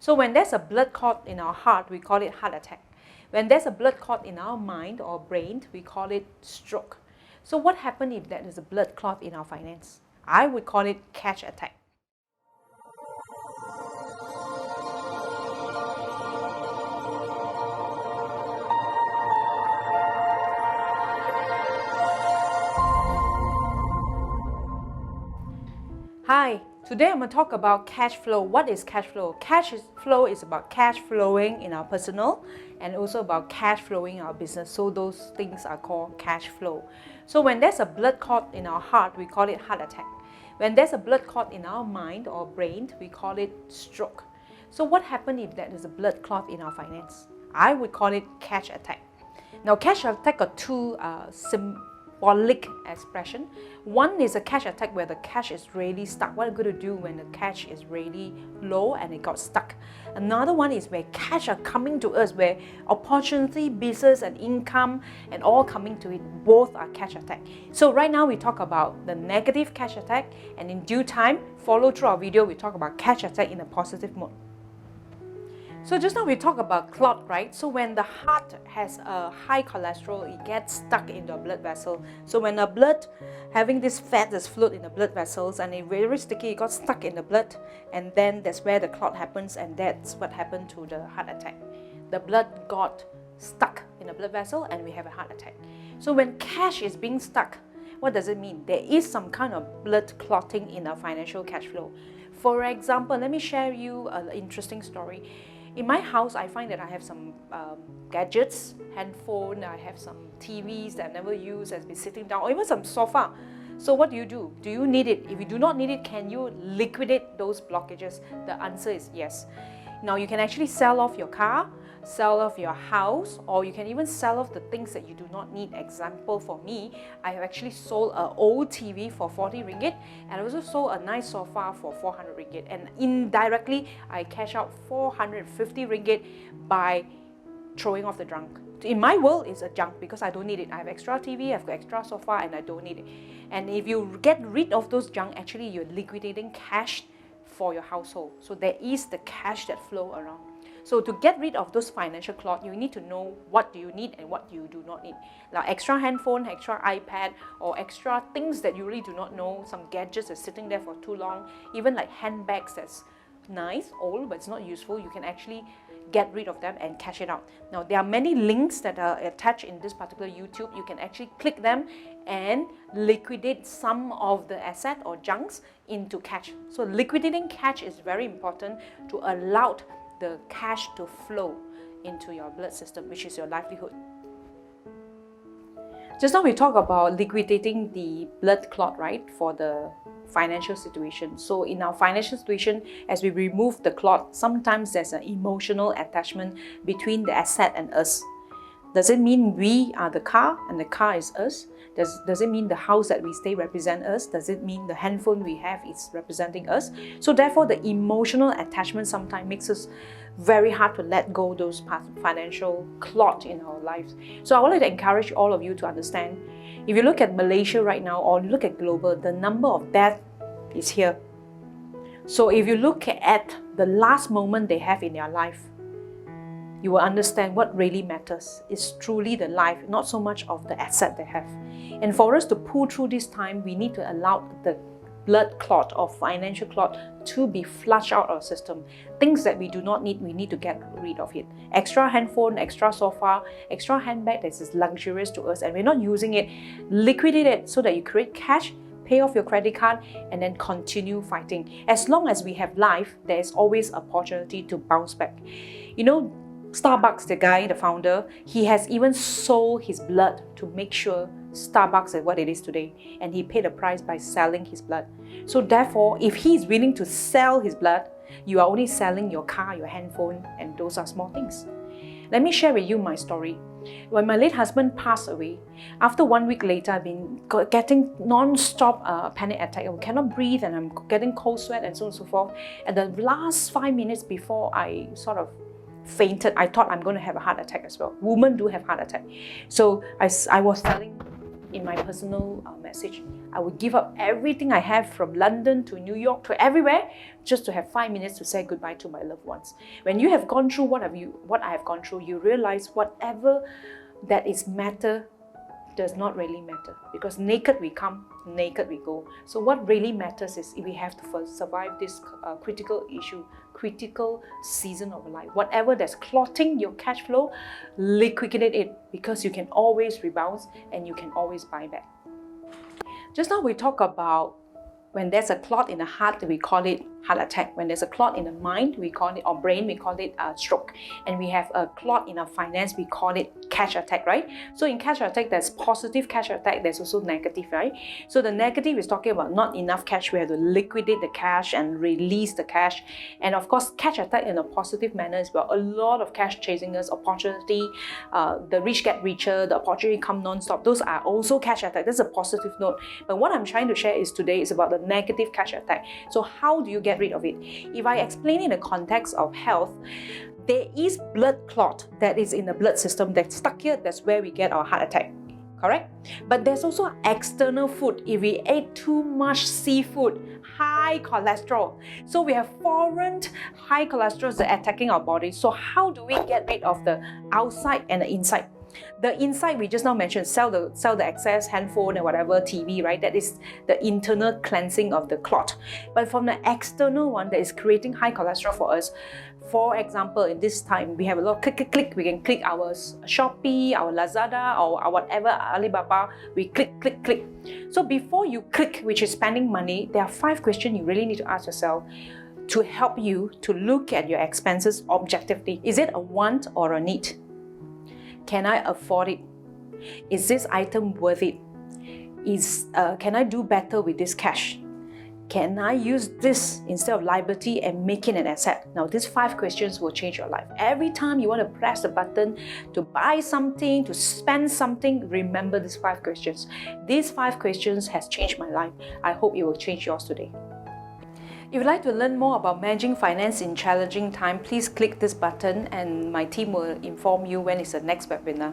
So when there's a blood clot in our heart, we call it heart attack. When there's a blood clot in our mind or brain, we call it stroke. So what happens if there is a blood clot in our finance? I would call it cash attack. Hi, today I'm going to talk about cash flow. What is cash flow? Cash flow is about cash flowing in our personal and also about cash flowing in our business. So those things are called cash flow. So when there's a blood clot in our heart, we call it heart attack. When there's a blood clot in our mind or brain, we call it stroke. So what happens if there is a blood clot in our finance? I would call it cash attack. Now cash attack got two symbolic expression. One is a cash attack where the cash is really stuck. What are you going to do when the cash is really low and it got stuck? Another one is where cash are coming to us, where opportunity, business and income and all coming to it. Both are cash attack. So right now we talk about the negative cash attack, and in due time, follow through our video, we talk about cash attack in a positive mode. So just now we talk about clot, right? So when the heart has a high cholesterol, it gets stuck in the blood vessel. So when the blood having this fat that's float in the blood vessels and it's very sticky, it got stuck in the blood, and then that's where the clot happens, and that's what happened to the heart attack. The blood got stuck in the blood vessel and we have a heart attack. So when cash is being stuck, what does it mean? There is some kind of blood clotting in our financial cash flow. For example, let me share you an interesting story. In my house, I find that I have some gadgets, handphone, I have some TVs that I never use, has been sitting down, or even some sofa. So what do? Do you need it? If you do not need it, can you liquidate those blockages? The answer is yes. Now you can actually sell off your car, sell off your house, or you can even sell off the things that you do not need. Example for me, I have actually sold an old TV for 40 ringgit and I also sold a nice sofa for 400 ringgit, and indirectly I cash out 450 ringgit by throwing off the junk. In my world, it's a junk because I don't need it. I have extra TV, I've got extra sofa and I don't need it. And if you get rid of those junk, actually you're liquidating cash for your household. So there is the cash that flow around. So to get rid of those financial clot, you need to know what do you need and what you do not need. Like extra handphone, extra iPad, or extra things that you really do not know, some gadgets that's sitting there for too long, even like handbags that's nice, old, but it's not useful, you can actually get rid of them and cash it out. Now there are many links that are attached in this particular YouTube. You can actually click them and liquidate some of the asset or junks into cash. So liquidating cash is very important to allow the cash to flow into your blood system, which is your livelihood. Just now we talked about liquidating the blood clot, right, for the financial situation. So in our financial situation, as we remove the clot, sometimes there's an emotional attachment between the asset and us. Does it mean we are the car and the car is us? Does it mean the house that we stay represent us? Does it mean the handphone we have is representing us? So therefore, the emotional attachment sometimes makes us very hard to let go of those financial clot in our lives. So I would like to encourage all of you to understand, if you look at Malaysia right now or look at global, the number of death is here. So if you look at the last moment they have in their life, you will understand what really matters is truly the life, not so much of the asset they have. And for us to pull through this time, we need to allow the blood clot or financial clot to be flushed out of our system. Things that we do not need, we need to get rid of it. Extra handphone, extra sofa, extra handbag that is luxurious to us and we're not using it, liquidate it so that you create cash, pay off your credit card, and then continue fighting. As long as we have life, there is always opportunity to bounce back. You know, Starbucks, the guy, the founder, he has even sold his blood to make sure Starbucks is what it is today, and he paid a price by selling his blood. So therefore, if he is willing to sell his blood, you are only selling your car, your handphone, and those are small things. Let me share with you my story. When my late husband passed away, after 1 week later, I've been getting non-stop panic attack. I cannot breathe and I'm getting cold sweat and so on and so forth. And the last 5 minutes before I sort of fainted, I thought I'm going to have a heart attack as well. Women do have heart attack. So I was telling in my personal message. I would give up everything I have from London to New York to everywhere just to have 5 minutes to say goodbye to my loved ones. When you have gone through what I have gone through, you realize whatever that is matter does not really matter, because naked we come, naked we go. So what really matters is if we have to first survive this critical season of life. Whatever that's clotting your cash flow, liquidate it, because you can always rebound and you can always buy back. Just now we talk about when there's a clot in the heart, we call it heart attack. When there's a clot in the mind, we call it, or brain, we call it stroke. And we have a clot in our finance, we call it cash attack, right? So in cash attack, there's positive cash attack, there's also negative, right? So the negative is talking about not enough cash. We have to liquidate the cash and release the cash. And of course, cash attack in a positive manner is about a lot of cash chasing us, opportunity, the rich get richer, the opportunity come non-stop. Those are also cash attack. That's a positive note. But what I'm trying to share is today is about the negative cash attack. So how do you get rid of it? If I explain in the context of health, there is blood clot that is in the blood system that's stuck here. That's where we get our heart attack, correct? But there's also external food. If we ate too much seafood, high cholesterol. So we have foreign high cholesterol that are attacking our body. So how do we get rid of the outside and the inside? The inside we just now mentioned, sell the excess handphone and whatever, TV, right? That is the internal cleansing of the clot. But from the external one that is creating high cholesterol for us, for example, in this time, we have a lot of click. We can click our Shopee, our Lazada, or our whatever, Alibaba. We click. So before you click, which is spending money, there are 5 questions you really need to ask yourself to help you to look at your expenses objectively. Is it a want or a need? Can I afford it? Is this item worth it? Can I do better with this cash? Can I use this instead of liability and make it an asset? Now, these 5 questions will change your life. Every time you want to press the button to buy something, to spend something, remember these 5 questions. These 5 questions has changed my life. I hope it will change yours today. If you'd like to learn more about managing finance in challenging time, please click this button and my team will inform you when is the next webinar.